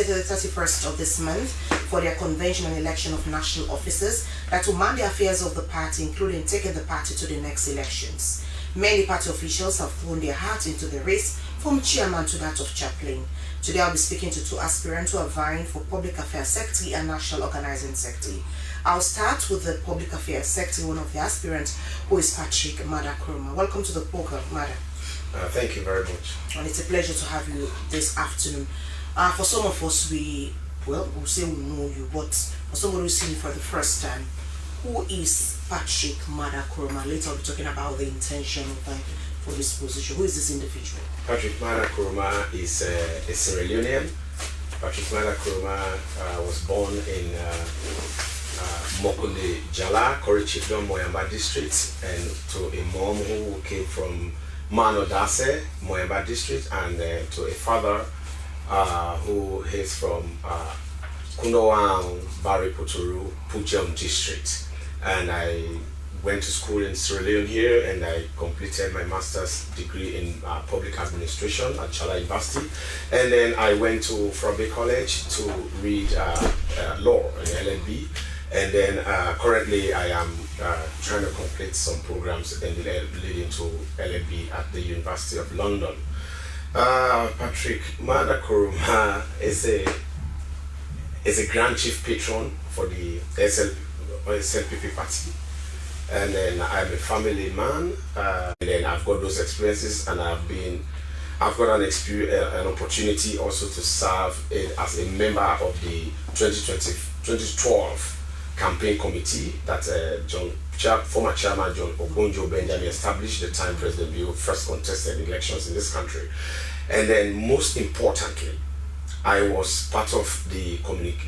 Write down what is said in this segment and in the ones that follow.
stated the 31st of this month for their convention and election of national officers that will man the affairs of the party, including taking the party to the next elections. Many party officials have thrown their heart into the race from chairman to that of chaplain. Today I'll be speaking to two aspirants who are vying for Public Affairs Secretary and National Organizing Secretary. I'll start with the Public Affairs Secretary, one of the aspirants, who is Patrick Maada Koroma. Welcome to the program, Maada. Thank you very much. And it's a pleasure to have you this afternoon. For some of us, we'll say we know you, but for somebody who's seen you for the first time, who is Patrick Maada Koroma? Later I'll be talking about the intention for this position. Who is this individual? Patrick Maada Koroma is a Sierra Leonean. Patrick Maada Koroma was born in Mokunde Jala, Kori Chiefdom, Moyamba district, and to a mom who came from Manodase, Moyamba district, and to a father who is from Kundowang, Bari Puturu, Pujam district. And I went to school in Sierra Leone here, and I completed my master's degree in public administration at Chala University. And then I went to Frobe College to read law in LLB. And then currently I am trying to complete some programs and leading to LLB at the University of London. Patrick Maada Koroma is a Grand Chief Patron for the SLPP party. And then I'm a family man, and then I've got those experiences, and I've got an opportunity also to serve as a member of the 2012 campaign committee that former chairman John Ogonjo Benjamin established the time President Bill first contested elections in this country. And then most importantly, I was part of the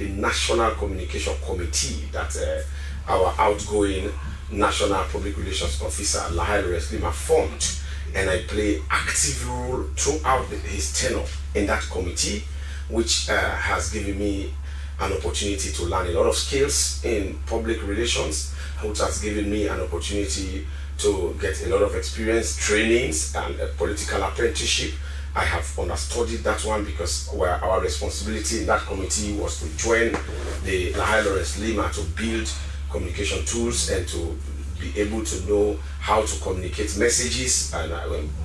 National Communication Committee that our outgoing National Public Relations Officer, Lahai Lima, formed, and I played active role throughout his tenure in that committee, which has given me an opportunity to learn a lot of skills in public relations, which has given me an opportunity to get a lot of experience, trainings, and a political apprenticeship. I have understudied that one because our responsibility in that committee was to join the Lahai Lima to build communication tools and to be able to know how to communicate messages and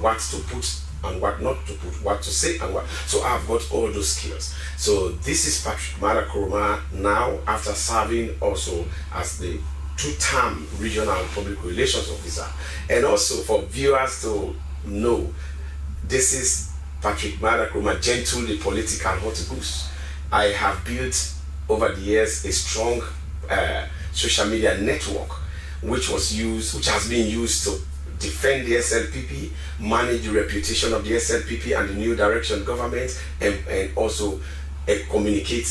what to put and what not to put, what to say and what. So I've got all those skills. So this is Patrick Maada Koroma now, after serving also as the two-term regional public relations officer. And also for viewers to know, this is Patrick Maada Koroma, gentle the political hot goose. I have built over the years a strong social media network which has been used to defend the SLPP, manage the reputation of the SLPP and the new direction government, and also communicate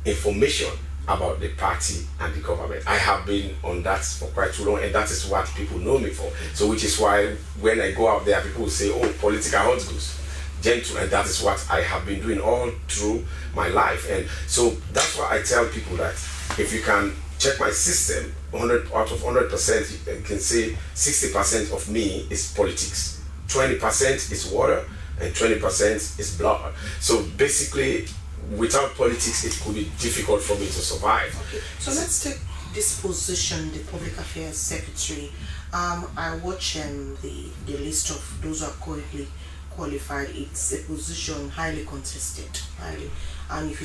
information about the party and the government. I have been on that for quite too long, and that is what people know me for. So which is why when I go out there, people will say, oh, political hot goose, gentle, and that is what I have been doing all through my life. And so that's why I tell people that if you can check my system, 100 out of 100%, you can say 60% of me is politics, 20% is water, and 20% is blood. So basically, without politics, it could be difficult for me to survive. Okay. So let's take this position, the Public Affairs Secretary. I watch the list of those who are currently qualified. It's a position highly contested, and if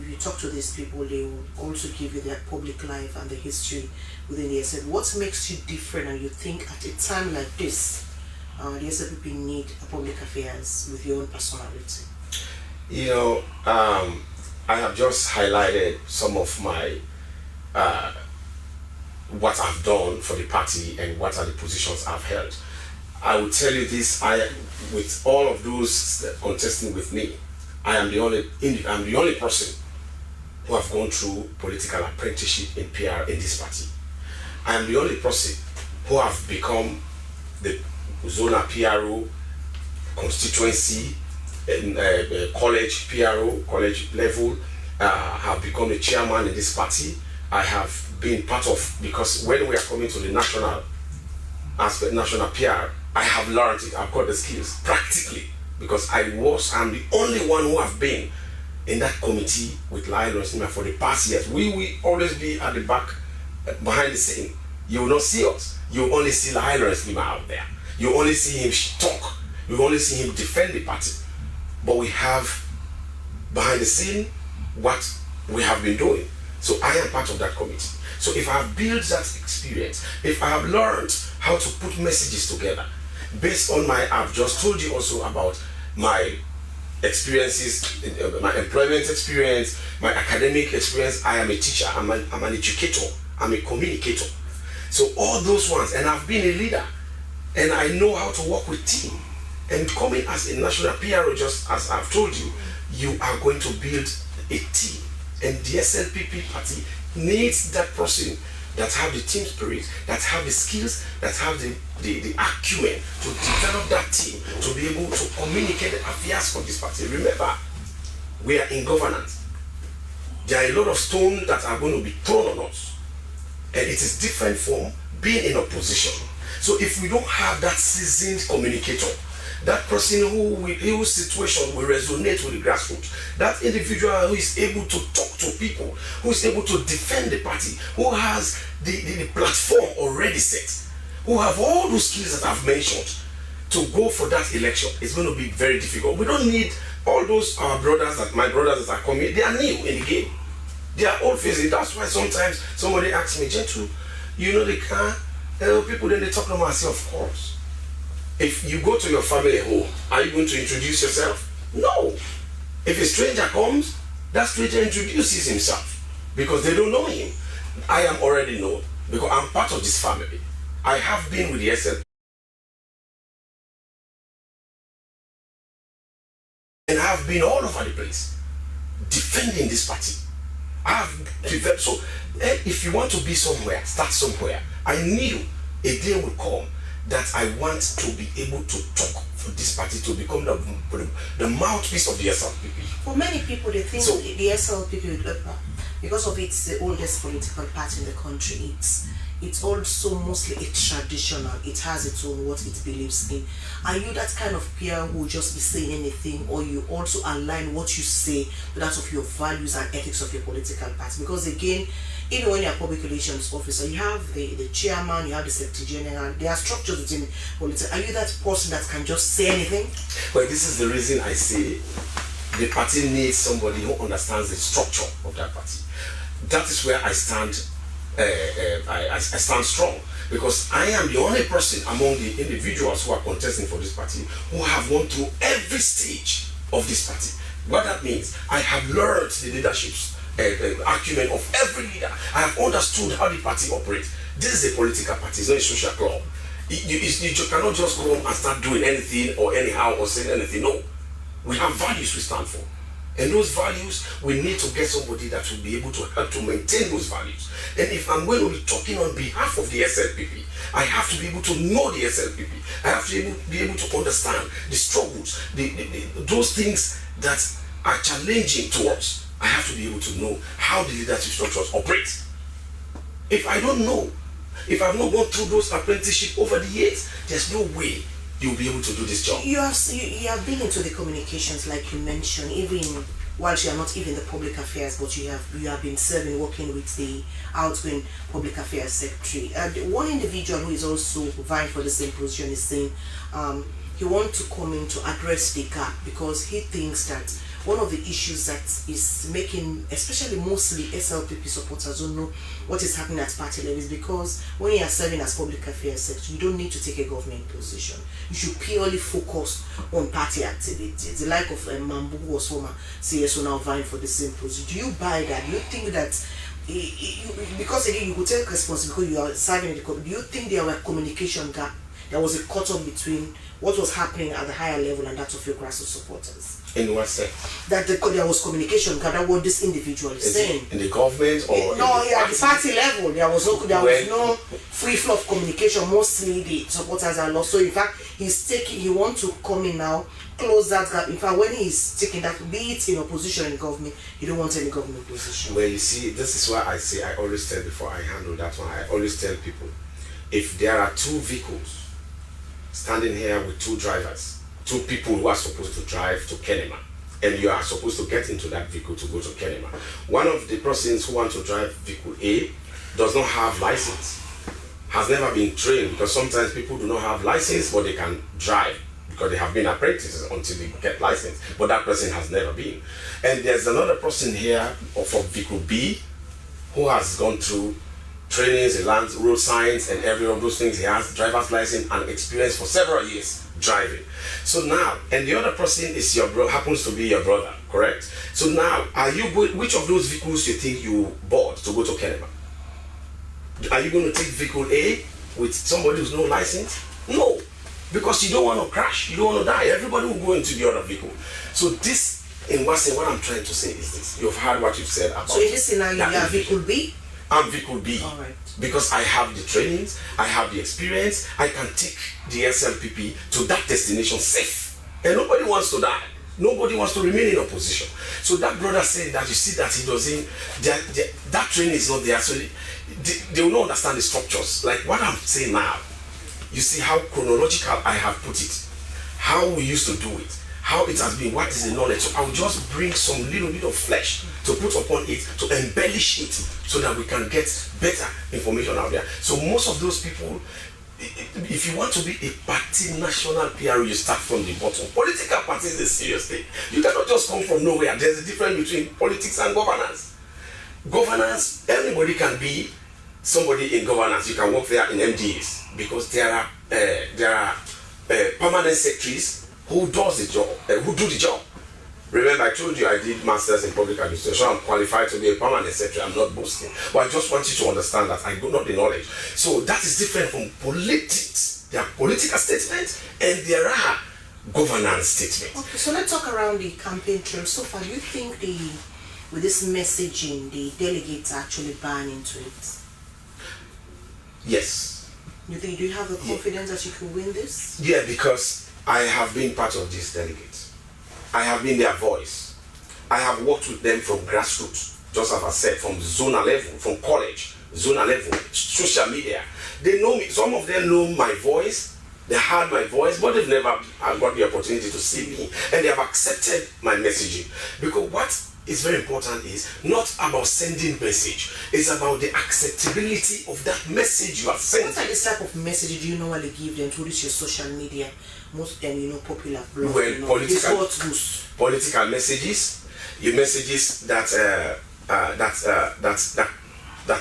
you talk to these people, they will also give you their public life and the history within the SLPP. What makes you different, and you think at a time like this, the SLPP need a public affairs with your own personality? You know, I have just highlighted some of my what I've done for the party and what are the positions I've held. I will tell you this: with all of those contesting with me, I'm the only person who have gone through political apprenticeship in PR in this party. I am the only person who have become the Zona PRO constituency in college PRO, college level, have become the chairman in this party. I have been part of, because when we are coming to the national aspect, national PR, I have learned it, I've got the skills practically, because I'm the only one who have been in that committee with Lioness for the past years. We will always be at the back, behind the scene. You will not see us. You will only see Lioness out there. You will only see him talk. You will only see him defend the party. But we have behind the scene what we have been doing. So I am part of that committee. So if I have built that experience, if I have learned how to put messages together, based on I've just told you also about my experiences, my employment experience, my academic experience. I am a teacher, I'm an educator, I'm a communicator. So all those ones, and I've been a leader, and I know how to work with team. And coming as a national PRO, just as I've told you, you are going to build a team. And the SLPP party needs that person that have the team spirit, that have the skills, that have the acumen to develop that team, to be able to communicate the affairs of this party. Remember, we are in governance. There are a lot of stones that are going to be thrown on us. And it is different from being in opposition. So if we don't have that seasoned communicator, that person whose situation will resonate with the grassroots, that individual who is able to talk to people, who is able to defend the party, who has the platform already set, who have all those skills that I've mentioned to go for that election, it's going to be very difficult. We don't need all those my brothers that are coming. They are new in the game. They are old faces. That's why sometimes somebody asks me, Gentle, you know the car? People then they talk to me, I say, of course. If you go to your family home, are you going to introduce yourself? No. If a stranger comes, that stranger introduces himself because they don't know him. I am already known because I'm part of this family. I have been with the SLPP and I have been all over the place defending this party. I have developed. So if you want to be somewhere, start somewhere. I knew a day will come that I want to be able to talk for this party to become the mouthpiece of the SLPP. For many people, they think the SLPP, because of it's the oldest political party in the country, it's also mostly traditional. It has its own what it believes in. Are you that kind of peer who will just be saying anything, or you also align what you say to that of your values and ethics of your political party? Because again, even when you're a public relations officer, you have the chairman, you have the secretary general, there are structures within politics. Are you that person that can just say anything? Well, this is the reason I say the party needs somebody who understands the structure of that party. That is where I stand. I stand strong because I am the only person among the individuals who are contesting for this party who have gone through every stage of this party. What that means, I have learned the leadership's acumen of every leader. I have understood how the party operates. This is a political party, it's not a social club. You cannot just go and start doing anything or anyhow or saying anything. No, we have values we stand for. And those values, we need to get somebody that will be able to help to maintain those values. And if I'm going to be talking on behalf of the SLPP, I have to be able to know the SLPP. I have to be able to understand the struggles, those things that are challenging to us. I have to be able to know how the leadership structures operate. If I don't know, if I've not gone through those apprenticeships over the years, there's no way you'll be able to do this job. You have been into the communications, like you mentioned, even while you are not even the public affairs, but you have been serving, working with the outgoing public affairs secretary. And one individual who is also vying for the same position is saying he wants to come in to address the gap because he thinks that one of the issues that is making, especially mostly SLPP supporters, don't know what is happening at party level is because when you are serving as public affairs secretary, you don't need to take a government position. You should purely focus on party activities. The like of Mambu, who was former CSO, now vying for the same position. Do you buy that? Do you think that, because again, you could take responsibility because you are serving in the company, do you think there were communication gap? There was a cut-off between what was happening at the higher level and that of your grassroots supporters? In what sense? That there was communication gap. That what this individual is saying. In the government or at the party level, there was no free flow of communication. Mostly the supporters are lost. So in fact, he wants to come in now, close that gap. In fact, when he's taking that, be it in opposition in government, he don't want any government position. Well, you see, this is why I say, I always tell before I handle that one, I always tell people, if there are two vehicles standing here with two drivers, two people who are supposed to drive to Kenema, and you are supposed to get into that vehicle to go to Kenema. One of the persons who want to drive vehicle A does not have license, has never been trained, because sometimes people do not have license but they can drive because they have been apprentices until they get license, but that person has never been. And there's another person here for vehicle B who has gone through trainings, he learns road signs and every one of those things. He has driver's license and experience for several years driving. So now, and the other person is your bro, happens to be your brother, correct? So now, are you which of those vehicles you think you bought to go to Kenema? Are you going to take vehicle A with somebody who's no license? No, because you don't want to crash, you don't want to die. Everybody will go into the other vehicle. So this, in what I'm trying to say is this. You've heard what you've said about. So in this scenario, you have vehicle B? I'm vehicle B. All right. Because I have the trainings, I have the experience, I can take the SLPP to that destination safe. And nobody wants to die. Nobody wants to remain in opposition. So that brother said that you see that he doesn't, that training is not there. So they will not understand the structures. Like what I'm saying now, you see how chronological I have put it, how we used to do it, how it has been, what is the knowledge. So I will just bring some little bit of flesh to put upon it, to embellish it, so that we can get better information out there. So most of those people, if you want to be a party national PRO, you start from the bottom. Political parties is a serious thing. You cannot just come from nowhere. There's a difference between politics and governance. Governance, anybody can be somebody in governance. You can work there in MDAs because there are permanent secretaries who does the job, who do the job. Remember, I told you I did masters in public administration. I'm qualified to be a permanent secretary. I'm not boasting, but I just want you to understand that I do not the knowledge. So that is different from politics. There are political statements and there are governance statements. Okay, so let's talk around the campaign trail. So far, do you think with this messaging, the delegates are actually buying into it? Yes. Do you have the confidence that you can win this? Yeah, because I have been part of these delegates. I have been their voice. I have worked with them from grassroots, just as I said, from zonal level, from college, zonal level, social media. They know me. Some of them know my voice. They heard my voice, but they've never got the opportunity to see me. And they have accepted my messaging. Because what is very important is not about sending message. It's about the acceptability of that message you are sending. What are the type of message do you normally give them through this your social media? Most of them, popular blogs. Well, political messages, your messages that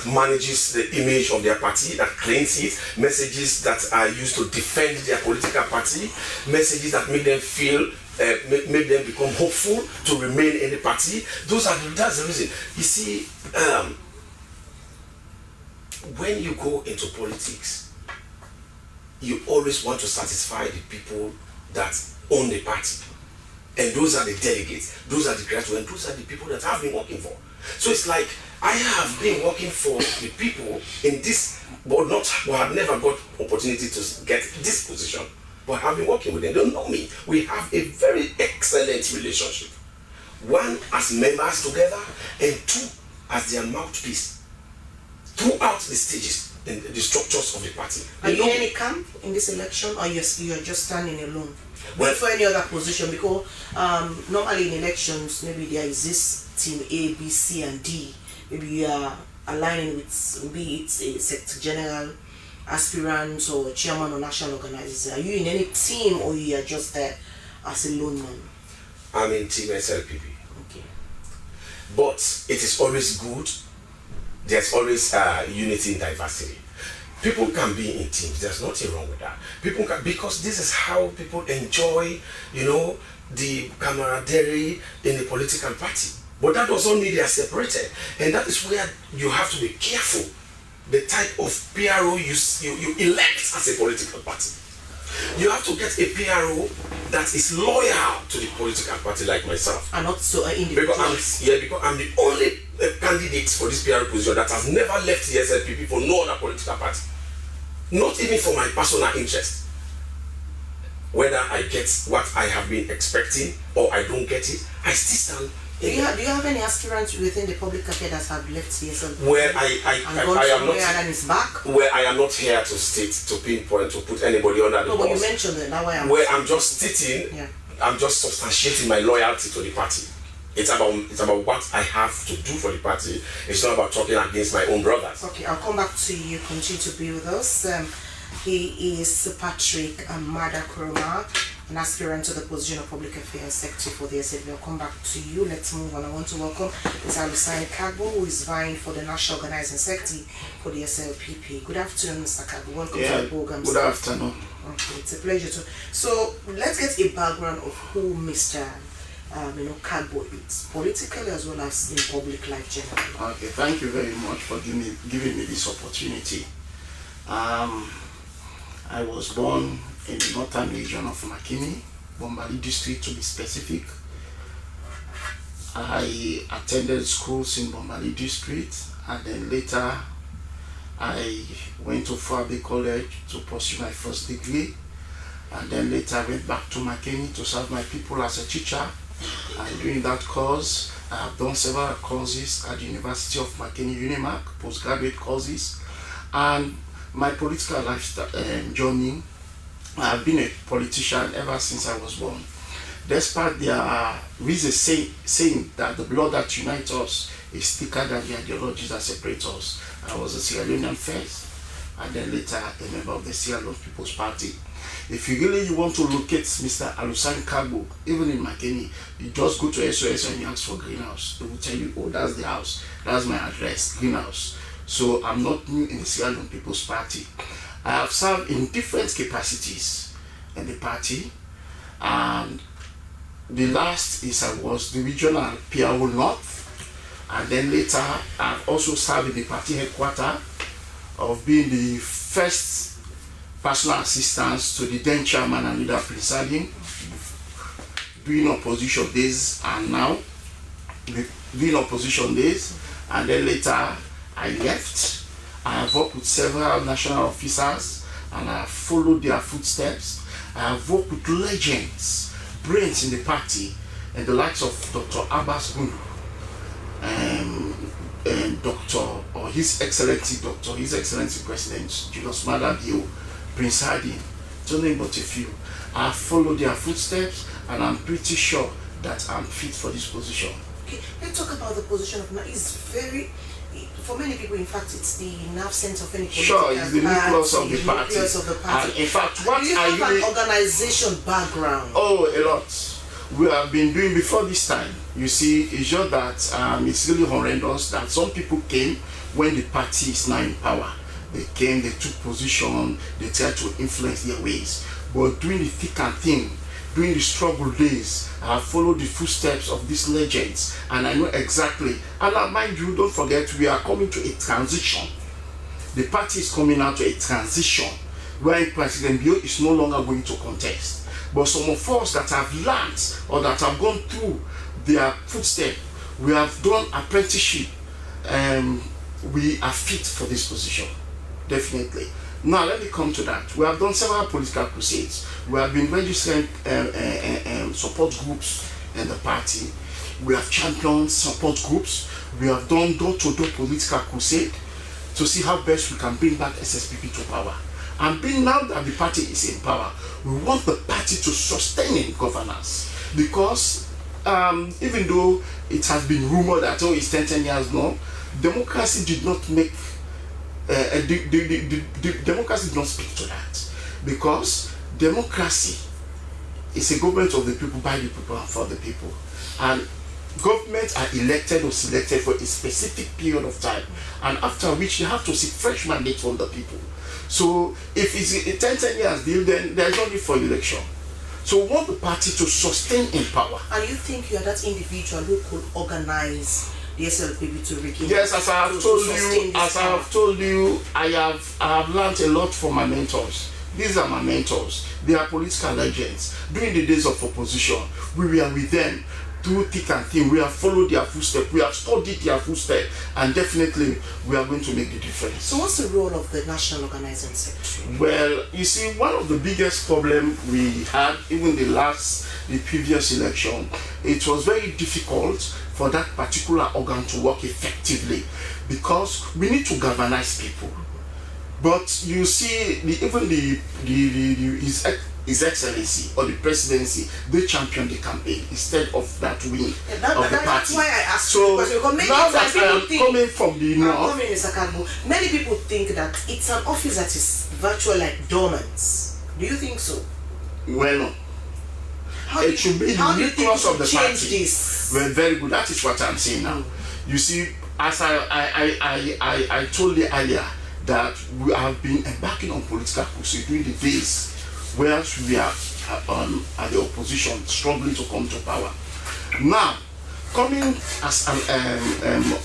manages the image of their party, that cleans it, messages that are used to defend their political party, messages that make them feel, make them become hopeful to remain in the party. That's the reason. You see, when you go into politics, you always want to satisfy the people that own the party. And those are the delegates, those are the graduates, and those are the people that I've been working for. So it's like I have been working for the people in this, but have never got opportunity to get this position. But I've been working with them. They don't know me. We have a very excellent relationship. One, as members together, and two, as their mouthpiece throughout the stages and the structures of the party. Are you in any camp in this election, or you're just standing alone? Well, for any other position, because normally in elections, maybe there is this team A, B, C, and D. Maybe you are aligning with, maybe it's a secretary general, aspirant, or chairman or national organizer. Are you in any team, or you are just there as a lone man? I'm in team SLPP. Okay. But it is always good. There's always unity in diversity. People can be in teams. There's nothing wrong with that. People can, because this is how people enjoy, the camaraderie in the political party. But that doesn't mean they are separated. And that is where you have to be careful the type of PRO you elect as a political party. You have to get a PRO that is loyal to the political party, like myself. And not so individual. Because I'm the only candidate for this PRO position that has never left the SLPP for no other political party. Not even for my personal interest. Whether I get what I have been expecting or I don't get it, I still stand. Do you have any aspirants within the public affairs that have left the SLPP? Where I am not. And is back? Where I am not here to state, to pinpoint, to put anybody under the No, box. but you mentioned it. Now where I'm just stating I'm just substantiating my loyalty to the party. It's about what I have to do for the party. It's not about talking against my own brothers. Okay, I'll come back to you. Continue to be with us. He is Patrick Maada Koroma, an aspirant to the position of Public Affairs Secretary for the SLBC. I'll come back to you. Let's move on. I want to welcome Mr. Alusani Kagbo, who is vying for the National Organizing Secretary for the SLPP. Good afternoon, Mr. Kagbo. Welcome to the program. Good afternoon. Okay, it's a pleasure to. So let's get a background of who Mr. Kagbo is, politically as well as in public life generally. Okay, thank you very much for giving me this opportunity. I was born in the northern region of Makini, Bombali district to be specific. I attended schools in Bombali district, and then later I went to Fabe College to pursue my first degree, and then later I went back to Makini to serve my people as a teacher. And during that course, I have done several courses at the University of Makini Unimac, postgraduate courses, and my political lifestyle journey. I have been a politician ever since I was born. Despite there is a saying that the blood that unites us is thicker than the ideologies that separate us. I was a Sierra Leonean first, and then later a member of the Sierra Leone People's Party. If you want to locate Mr. Alusani Kagbo, even in Makeni, you just go to SOS and you ask for Greenhouse. They will tell you, oh, that's the house, that's my address, Greenhouse. So I'm not new in the Sierra Leone People's Party. I have served in different capacities in the party, and the last is I was the regional PRO North, and then later I've also served in the party headquarters of being the first personal assistance to the then chairman and leader Prince Adin, doing opposition days, and now doing opposition days, and then later I left. I have worked with several national officers and I have followed their footsteps. I have worked with legends, brains in the party, and the likes of Dr. Abbas Bunu, and His Excellency President Julius Maada, Prince Adin, to name but a few. I have followed their footsteps, and I'm pretty sure that I'm fit for this position. Okay, let's talk about the position of Maada. It's very, for many people, in fact, it's the nerve center of any political Sure, it's the nucleus of the party. And in fact, what do you have an organization background? Oh, a lot. We have been doing before this time. You see, it's just that it's really horrendous that some people came when the party is now in power. They came, they took position, they tried to influence their ways. But during the thick and thin, during the struggle days, I have followed the footsteps of these legends, and I know exactly. And mind you, don't forget, we are coming to a transition. The party is coming out to a transition where President Bio is no longer going to contest. But some of us that have learned or that have gone through their footsteps, we have done apprenticeship, we are fit for this position. Definitely. Now let me come to that. We have done several political crusades. We have been registering support groups in the party. We have championed support groups. We have done door-to-door political crusade to see how best we can bring back SLPP to power. And being now that the party is in power, we want the party to sustain in governance. Because even though it has been rumored that it's 10 years now, democracy did not make democracy did not speak to that, because democracy is a government of the people, by the people, and for the people, and governments are elected or selected for a specific period of time, and after which they have to seek fresh mandate from the people. So if it's a 10 years deal, then there's no need for election. So we want the party to sustain in power. And you think you are that individual who could organize the SLPP to regain? Yes, as I have told you, I have learned a lot from my mentors. These are my mentors. They are political legends. During the days of opposition, we were with them through thick and thin. We have followed their footsteps. We have studied their footsteps, and definitely we are going to make the difference. So what's the role of the National Organizing Secretary? Well, you see, one of the biggest problems we had, even the previous election, it was very difficult for that particular organ to work effectively, because we need to galvanize people. But you see, His Excellency or the presidency, they champion the campaign instead of that wing of the party. That's why I asked so you the question. now that I am coming from the north, many people think that it's an office that is virtually like dormant. Do you think so? Well, no. It should be the nucleus of the party. This? Well, very good. That is what I'm saying now. You see, as I told you earlier, that we have been embarking on political crusade during the days where we are at the opposition struggling to come to power. Now, coming as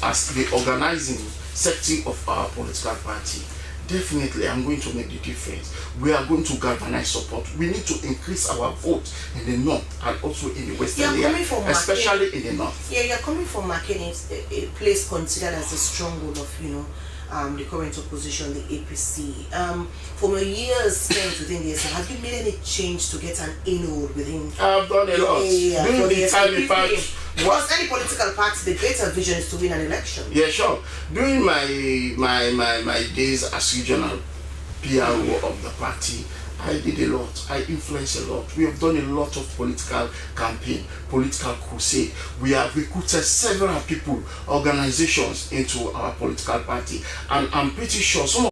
as the organizing section of our political party, definitely I'm going to make the difference. We are going to galvanize support. We need to increase our vote in the north and also in the western area, especially in the north. Yeah, you're coming from Makeni, a place considered as a stronghold of, the current opposition, the APC. From your years spent within the SLPP, have you made any change to get an inroad within? I've done a lot. During the time, in fact, because any political party, the greater vision is to win an election. Yeah, sure. During my days as regional PRO of the party, I did a lot. I influenced a lot. We have done a lot of political campaign, political crusade. We have recruited several people, organizations into our political party, and I'm pretty sure some of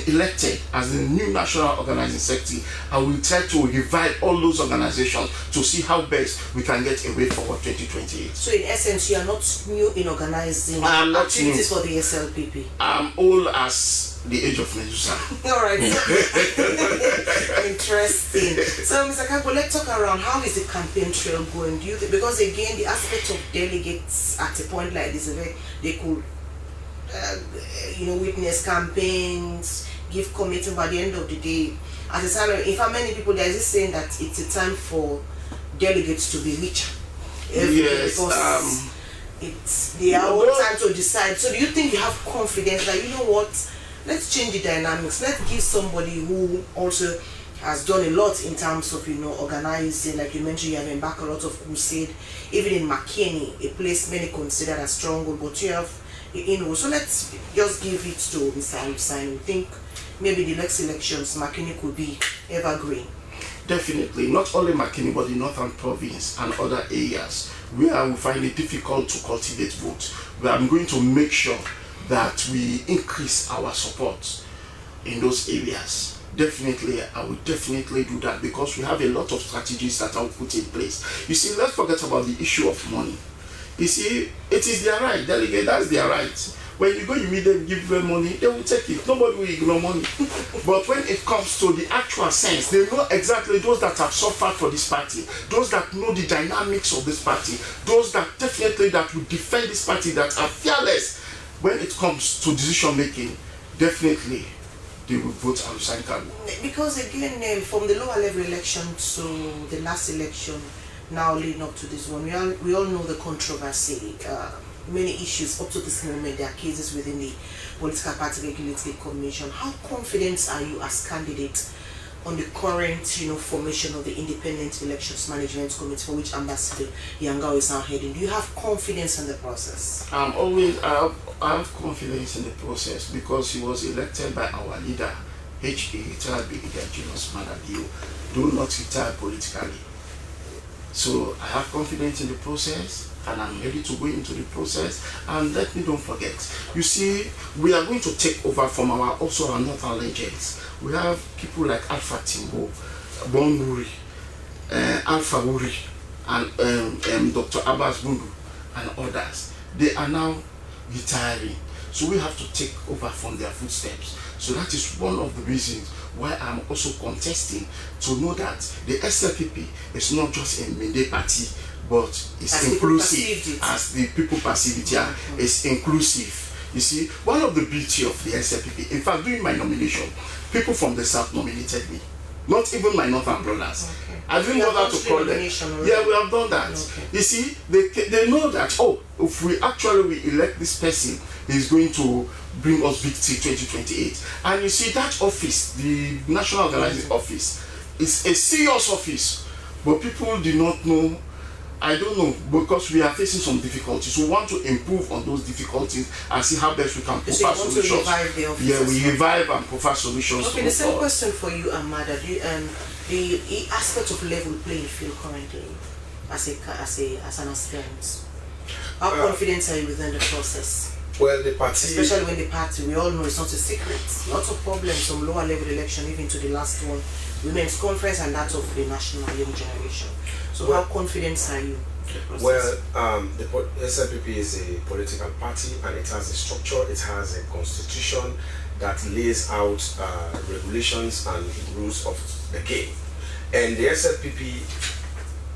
elected as the new national organizing secretary, I will try to revive all those organizations to see how best we can get a way forward 2028. So in essence, you are not new in organizing activities for the SLPP. I'm old as the age of Medusa. All right. Interesting. So Mr. Kampo, let's talk around how is the campaign trail going? Do you think, because again the aspect of delegates at a point like this, they could witness campaigns, give commitment, by the end of the day, at the time, in fact, many people, there is this saying that it's a time for delegates to be richer. Yes. Because it's their own time to decide. So do you think you have confidence that, you know what, let's change the dynamics, let's give somebody who also has done a lot in terms of, organizing, like you mentioned, you have embarked a lot of crusade, even in Makeni, a place many consider as stronghold, but you have, so let's just give it to Mr. Alusan. We think maybe the next elections, Makeni could be evergreen. Definitely, not only Makeni, but the northern province and other areas where we find it difficult to cultivate votes. I'm going to make sure that we increase our support in those areas. Definitely, I will definitely do that because we have a lot of strategies that I will put in place. You see, let's forget about the issue of money. You see, it is their right, delegate, that's their right. When you go, you meet them, give them money, they will take it. Nobody will ignore money. But when it comes to the actual sense, they know exactly those that have suffered for this party, those that know the dynamics of this party, those that definitely that will defend this party, that are fearless when it comes to decision making, definitely they will vote Alusan Kanu. Because again, from the lower level election to the last election, now leading up to this one, we all know the controversy, many issues up to this moment. There are cases within the Political Party Regulatory Commission. How confident are you as candidate on the current formation of the Independent Elections Management Committee, for which Ambassador Yangao is now heading? Do you have confidence in the process? I have confidence in the process because he was elected by our leader, H.A. retired Brigadier General Maada, do not retire politically. So I have confidence in the process and I'm ready to go into the process. And let me don't forget, you see, we are going to take over from our northern legends. We have people like Alpha Timbo, Bon Wuri, Alpha Wuri, and Dr. Abbas Bundu and others. They are now retiring. So we have to take over from their footsteps. So that is one of the reasons why I'm also contesting, to know that the SLPP is not just a Mende party, but it's inclusive, as the people perceive it. Yeah, it's inclusive. You see, one of the beauty of the SLPP, in fact, during my nomination, people from the south nominated me, not even my northern brothers. Okay. I didn't bother to call them. Yeah, we have done that. Okay. You see, they know that, if we actually elect this person, he's going to bring us victory 2028. And you see, that office, the National Organizing Office, is a serious office, but people do not know I don't know, because we are facing some difficulties. We want to improve on those difficulties and see how best we can So you provide want solutions. to revive the office? Yeah, we revive and provide solutions. Okay, to the same forward. question for you, Maada. The aspect of level playing field currently, as an aspirant, how confident are you within the process? Well, the party, Especially when the party, we all know it's not a secret. Lots of problems from lower level election, even to the last one, Women's Conference and that of the National Young Generation. So how confident are you? well, the SLPP is a political party, and it has a structure, it has a constitution that lays out regulations and rules of the game. And the SLPP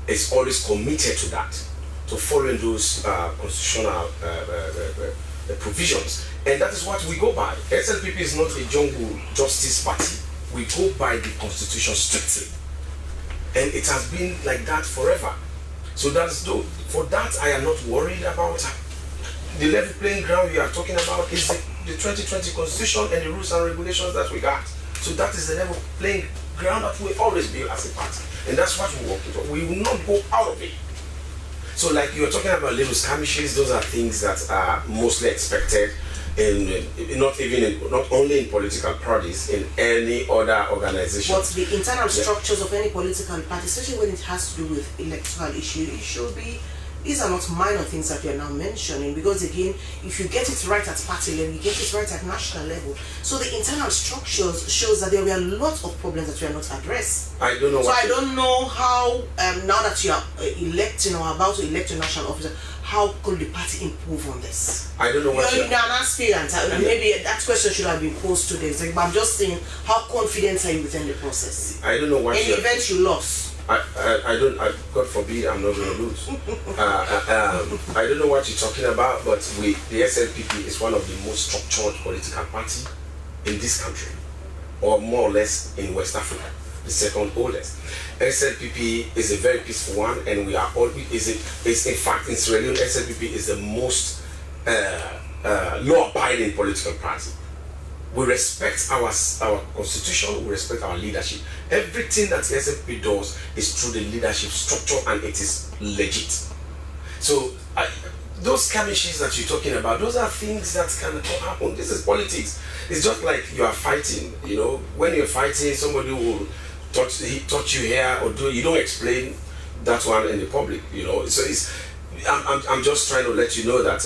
is always committed to that, to following those constitutional provisions. And that is what we go by. SLPP is not a jungle justice party. We go by the constitution strictly. And it has been like that forever. So for that, I am not worried about the level playing ground we are talking about. Is the 2020 constitution and the rules and regulations that we got. So that is the level playing ground that we always be as a party. And that's what we work with. We will not go out of it. So like you are talking about little skirmishes, those are things that are mostly expected not only in political parties, in any other organization. But the internal structures of any political party, especially when it has to do with electoral issues, it should be, these are not minor things that you are now mentioning, because again, if you get it right at party level, you get it right at national level. So the internal structures shows that there were a lot of problems that were not addressed. I don't know. So I don't know how, now that you are electing or about to elect a national officer, how could the party improve on this? I don't know what you're an aspirant. Maybe that question should have been posed to them. But I'm just saying, how confident are you within the process? I don't know what. In the event you lost. I don't. God forbid, I'm not going to lose. I don't know what you're talking about, but the SLPP is one of the most structured political party in this country, or more or less in West Africa, the second oldest. SLPP is a very peaceful one, and we are all. Is in fact in Sierra Leone, SLPP is the most law-abiding political party. We respect our constitution, we respect our leadership. Everything that the SLPP does is through the leadership structure, and it is legit. So those skirmishes that you're talking about, those are things that can happen. This is politics. It's just like you are fighting. You know, when you're fighting, somebody will touch you here or you don't explain that one in the public. You know, so I'm just trying to let you know that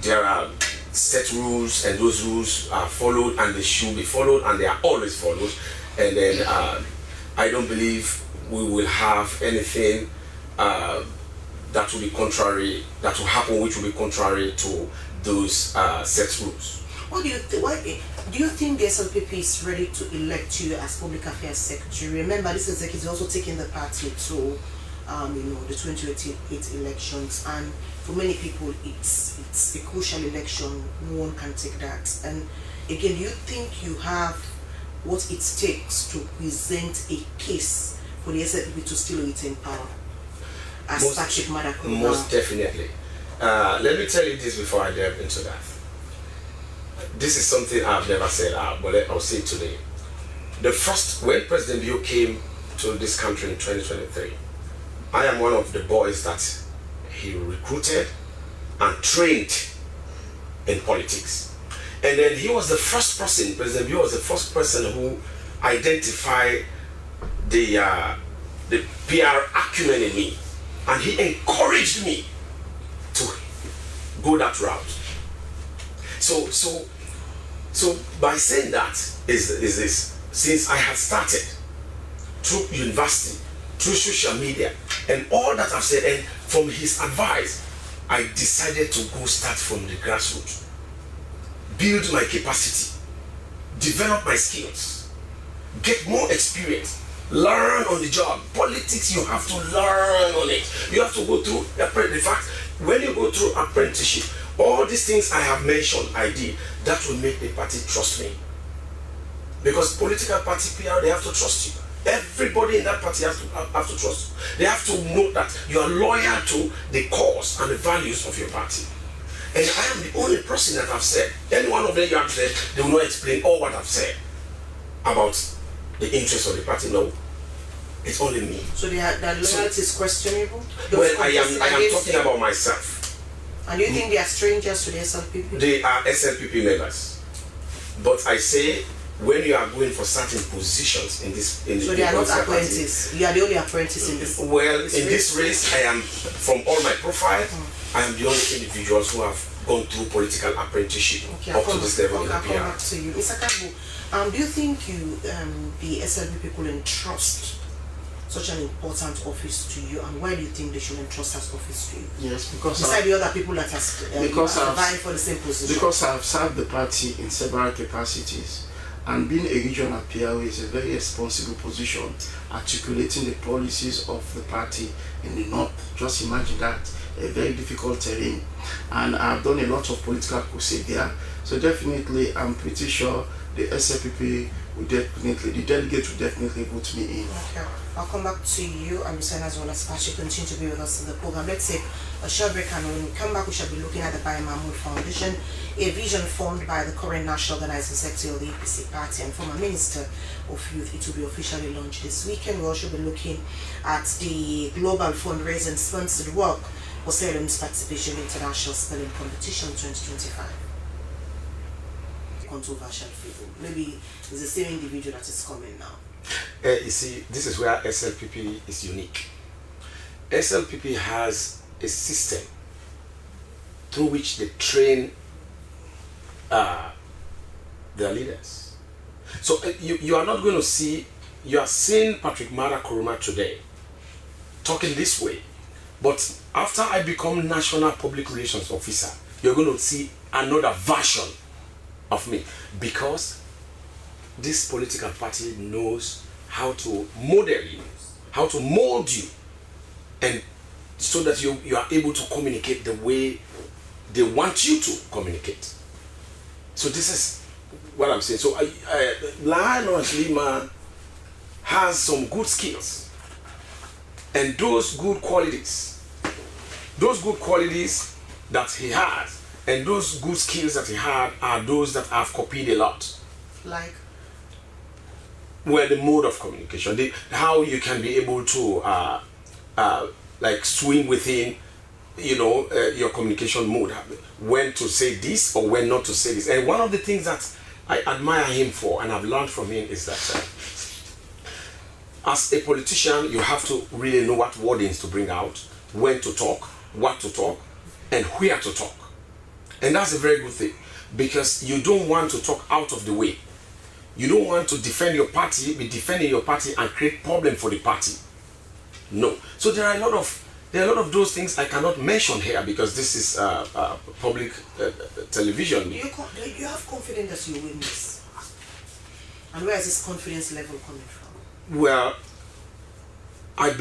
there are set rules, and those rules are followed, and they should be followed, and they are always followed. And then I don't believe we will have anything that will be contrary, that will happen, which will be contrary to those set rules. What do you do you think the SLPP is ready to elect you as Public Affairs Secretary? Remember, this executive is also taking the party to the 2028 elections, and for many people it's a crucial election. No one can take that. And again, do you think you have what it takes to present a case for the SLPP to still retain power as Patrick Maada? Most definitely. Let me tell you this before I delve into that. This is something I've never said out, but I'll say it today. When President Bio came to this country in 2023, I am one of the boys that he recruited and trained in politics. And then he was the first person, President Bio was the first person who identified the PR acumen in me. And he encouraged me to go that route. So by saying that is this, since I had started through university, through social media, and all that I've said, and from his advice, I decided to go start from the grassroots, build my capacity, develop my skills, get more experience, learn on the job. Politics, you have to learn on it. You have to go through the fact, when you go through apprenticeship, all these things I have mentioned, I did, that will make the party trust me. Because political party PR, they have to trust you. Everybody in that party have to trust you. They have to know that you are loyal to the cause and the values of your party. And I am the only person that I've said, any one of them you have said, they will not explain all what I've said about the interests of the party. No. It's only me. So their loyalty is questionable? Well, I am talking about myself. And do you think they are strangers to the SLPP? They are SLPP members. But I say, when you are going for certain positions in this, so they are not apprentices. You are the only apprentice in this. Well, in this race, I am, from all my profile, I am the only individuals who have gone through political apprenticeship up to this level in the PR. I'll come back to you, Mr. Kabu. Do you think the SLPP could entrust such an important office to you, and why do you think they should entrust that office to you? Yes, because beside the other people that are vying for the same position. Because I have served the party in several capacities, and being a regional PRO is a very responsible position, articulating the policies of the party in the north. Just imagine that, a very difficult terrain, and I've done a lot of political crusade there. So definitely, I'm pretty sure the SLPP will definitely, the delegate will definitely vote me in. Okay. I'll come back to you and Mr. as well as Patrick continue to be with us in the program. Let's take a short break, and when we come back we shall be looking at the Bai Mahmood Foundation, a vision formed by the current National Organizing Secretary of the APC party and former Minister of Youth. It will be officially launched this weekend. We'll also be looking at the global fundraising sponsored work for Salem's participation in International Spelling Competition 2025. Controversial figure. Maybe it's the same individual that is coming now. You see, this is where SLPP is unique. SLPP has a system through which they train their leaders. So you are not going to see, you are seeing Patrick Maada Koroma today talking this way, but after I become National Public Relations Officer, you're going to see another version of me, because this political party knows how to model you, how to mold you, and so that you are able to communicate the way they want you to communicate. So this is what I'm saying. So Leone Lima has some good skills, and those good qualities that he has, and those good skills that he had are those that I've copied a lot. Like? Well, the mode of communication, how you can be able to like swim within, your communication mode, when to say this or when not to say this. And one of the things that I admire him for, and I've learned from him, is that as a politician, you have to really know what wordings to bring out, when to talk, what to talk, and where to talk. And that's a very good thing, because you don't want to talk out of the way. You don't want to defend your party, be defending your party and create problem for the party. No. So there are a lot of those things I cannot mention here, because this is public television. Do you have confidence that you win this? And where is this confidence level coming from? Well, I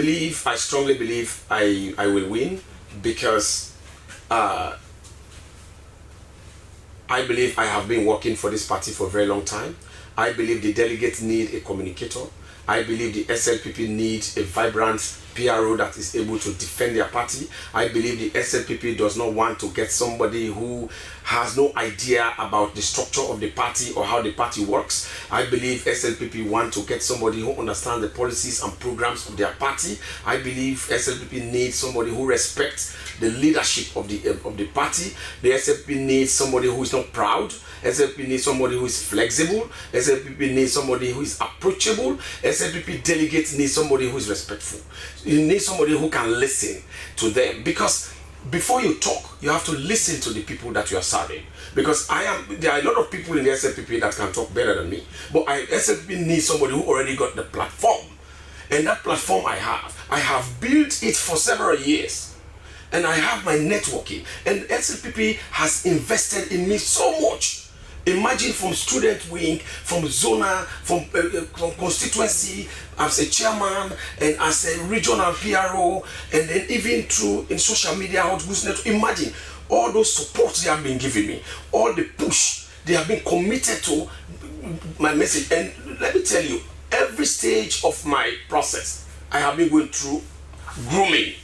strongly believe I will win, because I believe I have been working for this party for a very long time. I believe the delegates need a communicator. I believe the SLPP needs a vibrant PRO that is able to defend their party. I believe the SLPP does not want to get somebody who has no idea about the structure of the party or how the party works. I believe SLPP want to get somebody who understands the policies and programs of their party. I believe SLPP needs somebody who respects the leadership of the party. The SLPP needs somebody who is not proud. SLPP needs somebody who is flexible. SLPP needs somebody who is approachable. SLPP delegates need somebody who is respectful. You need somebody who can listen to them, because before you talk, you have to listen to the people that you are serving. Because there are a lot of people in the SLPP that can talk better than me, but SLPP needs somebody who already got the platform, and that platform I have built it for several years, and I have my networking, and SLPP has invested in me so much. Imagine, from student wing, from zona, from constituency, as a chairman and as a regional PRO, and then even through in social media, how to boost network. Imagine all those supports they have been giving me, all the push they have been committed to my message. And let me tell you, every stage of my process, I have been going through grooming.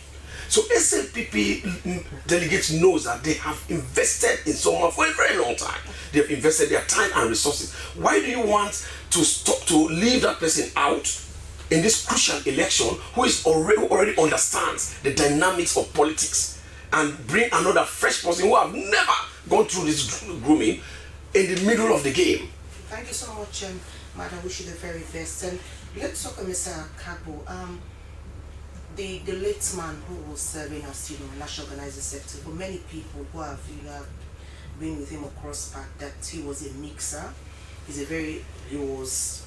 So SLPP delegates knows that they have invested in someone for a very long time. They have invested their time and resources. Why do you want to leave that person out in this crucial election who already understands the dynamics of politics and bring another fresh person who have never gone through this grooming in the middle of the game. Thank you so much, Maada. Wish you the very best. And let's talk about Mr. Kagbo. The late man who was serving as national organizing secretary. For many people who have been with him across path, that he was a mixer. He was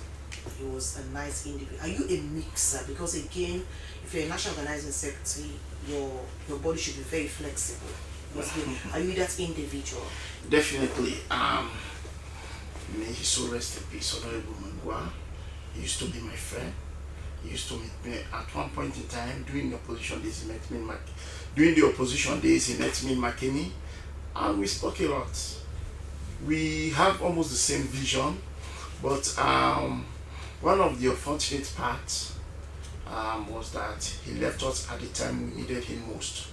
a nice individual. Are you a mixer? Because again, if you're a national organizing secretary, your body should be very flexible. Are you that individual? Definitely. May he so rest in peace, Honorable Mangwa. He used to be my friend. He used to meet me at one point in time during the opposition days. He met me in Makeni, and we spoke a lot. We have almost the same vision, but one of the unfortunate parts was that he left us at the time we needed him most.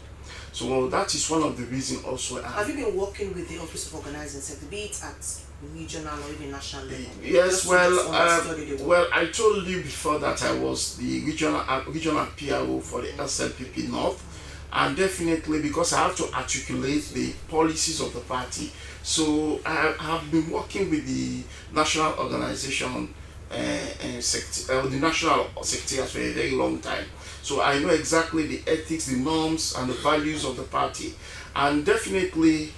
So that is one of the reasons also. Have you been working with the Office of Organizing Secretary, be it at regional or even national level? Yes, well, I told you before that I was the regional PRO for the SLPP North, and definitely because I have to articulate the policies of the party. So I have been working with the national organization the national secretariat for a very long time. So I know exactly the ethics, the norms, and the values of the party. And definitely,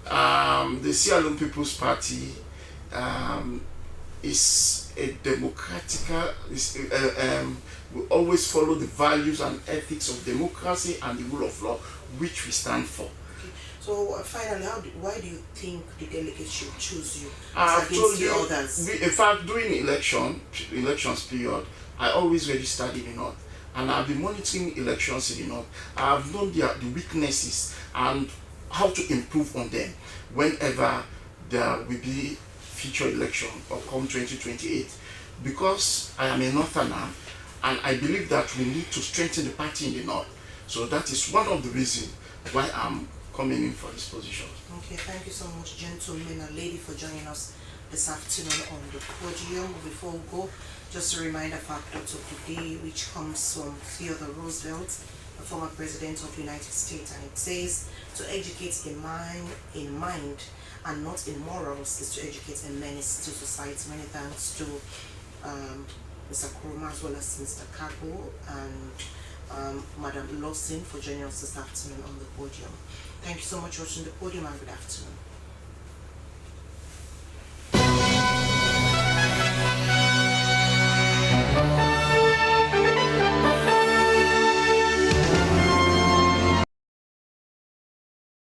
the Sierra Leone People's Party is a democratic. We always follow the values and ethics of democracy and the rule of law, which we stand for. Okay. So finally, why do you think the delegates should choose you I've told you, others? In fact, during elections period, I always registered in the North. And I've been monitoring elections in the North. I've known the weaknesses and how to improve on them whenever there will be future election or come 2028. Because I am a Northerner and I believe that we need to strengthen the party in the North. So that is one of the reasons why I'm coming in for this position. Okay, thank you so much, gentlemen and lady, for joining us this afternoon on the podium. Before we go, just a reminder of our quote of the day, which comes from Theodore Roosevelt, the former president of the United States, and it says, "To educate a mind and not in morals is to educate a menace to society." Many thanks to Mr. Koroma as well as Mr. Kagbo and Madam Lawson for joining us this afternoon on the podium. Thank you so much for watching the podium, and good afternoon.